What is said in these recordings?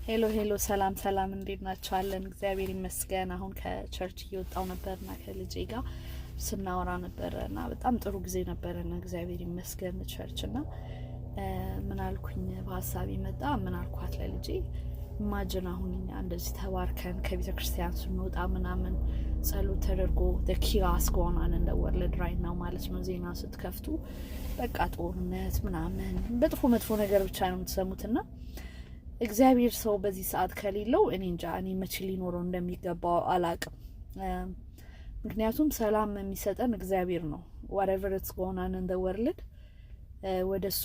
ሄሎ ሄሎ ሰላም ሰላም እንዴት ናችኋለን? እግዚአብሔር ይመስገን። አሁን ከቸርች እየወጣው ነበርና ከልጄ ጋር ስናወራ ነበርና በጣም ጥሩ ጊዜ ነበርና እግዚአብሔር ይመስገን። ቸርችና ምን አልኩኝ በሐሳብ ይመጣ ምን አልኳት ለልጄ ኢማጂን አሁን እኛ እንደዚህ ተባርከን ከቤተ ክርስቲያን ስንወጣ ምናምን ጸሎት ተደርጎ the chaos going on in the world right now ማለት ነው። ዜና ስትከፍቱ በቃ ጦርነት ምናምን መጥፎ ነገር ብቻ ነው የምትሰሙትና እግዚአብሔር ሰው በዚህ ሰዓት ከሌለው እኔ እንጃ እኔ መቼ ሊኖረው እንደሚገባው አላቅም። ምክንያቱም ሰላም የሚሰጠን እግዚአብሔር ነው። whatever it's going on in the world ወደሱ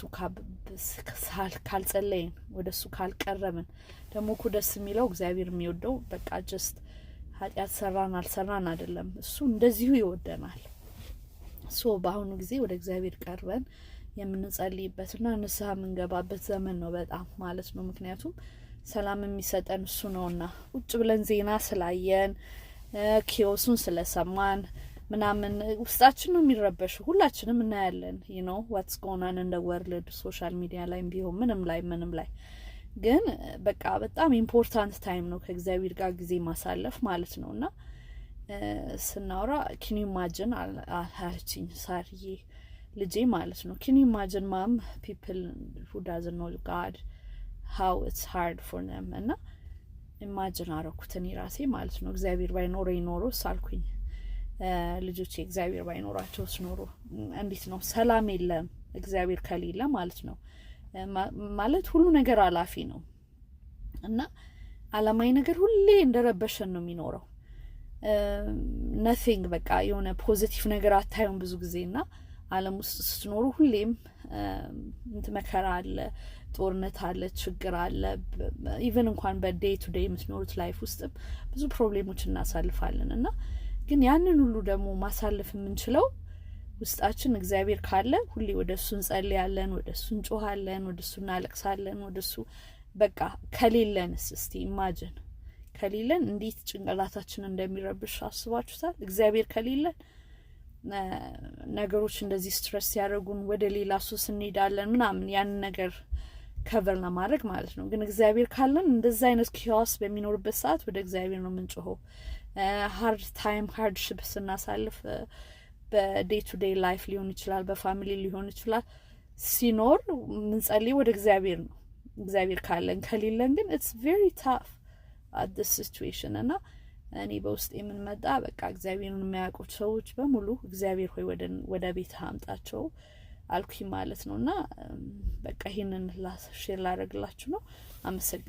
ካልጸለይን ወደሱ ካልቀረብን ደግሞ እኮ ደስ የሚለው እግዚአብሔር የሚወደው በቃ just ኃጢአት ሰራን አልሰራን አይደለም፣ እሱ እንደዚሁ ይወደናል። በአሁኑ ጊዜ ወደ እግዚአብሔር ቀርበን የምንጸልይበትና ንስሐ የምንገባበት ዘመን ነው በጣም ማለት ነው። ምክንያቱም ሰላም የሚሰጠን እሱ ነውና ቁጭ ብለን ዜና ስላየን ኪዮሱን ስለሰማን ምናምን ውስጣችን ነው የሚረበሽው። ሁላችንም እናያለን you know what's going on in the world ሶሻል ሚዲያ ላይ ቢሆን ምንም ላይ ግን በቃ በጣም ኢምፖርታንት ታይም ነው ከእግዚአብሔር ጋር ጊዜ ማሳለፍ ማለት ነውና ስናወራ can you imagine አልሐርቺኝ ሳርዬ ልጄ ማለት ነው can you imagine mom people who doesn't know God how it's hard for them እና imagine አረኩት እኔ ራሴ ማለት ነው። እግዚአብሔር ባይኖር ሳልኩኝ ልጆቼ እግዚአብሔር ባይኖራቸው ስኖሩ እንዴት ነው ሰላም የለም እግዚአብሔር ከሌለ ማለት ነው። ማለት ሁሉ ነገር አላፊ ነው እና አላማይ ነገር ሁሌ እንደረበሸን ነው የሚኖረው። nothing በቃ የሆነ ፖዚቲቭ ነገር አታዩም ብዙ ጊዜና ዓለም ውስጥ ስትኖሩ ሁሌም መከራ አለ፣ ጦርነት አለ፣ ችግር አለ። ኢቭን እንኳን በዴይ ቱ ዴይ የምትኖሩት ላይፍ ውስጥ ብዙ ፕሮብሌሞች እናሳልፋለን እና ግን ያንን ሁሉ ደግሞ ማሳለፍ የምንችለው ውስጣችን እግዚአብሔር ካለ ሁሌ ወደሱ እንጸልያለን፣ ወደሱ እንጮሃለን፣ ወደሱ እናለቅሳለን። ወደሱ በቃ ከሌለንስ እስቲ ኢማጂን ከሌለን እንዴት ጭንቅላታችን እንደሚረብሽ አስባችሁታል? እግዚአብሔር ከሌለን ነገሮች እንደዚህ ስትረስ ያደርጉን ወደ ሌላ ሱስ እንሄዳለን ምናምን ያን ነገር ከቨር ለማድረግ ማለት ነው። ግን እግዚአብሔር ካለን እንደዛ አይነት ኪዮስ በሚኖርበት ሰዓት ወደ እግዚአብሔር ነው የምንጮኸው። ሃርድ ታይም ሃርድሺፕ ስናሳልፍ በዴይ ቱ ዴይ ላይፍ ሊሆን ይችላል፣ በፋሚሊ ሊሆን ይችላል። ሲኖር ምንጸልይ ወደ እግዚአብሔር ነው እግዚአብሔር ካለን። ከሌለን ግን it's very tough at this situation እና እኔ በውስጥ የምንመጣ በቃ እግዚአብሔርን የሚያውቁት ሰዎች በሙሉ እግዚአብሔር ሆይ ወደ ቤት አምጣቸው አልኩኝ ማለት ነውና በቃ ይሄንን ሼር ላደርግላችሁ ነው። አመሰግናለሁ።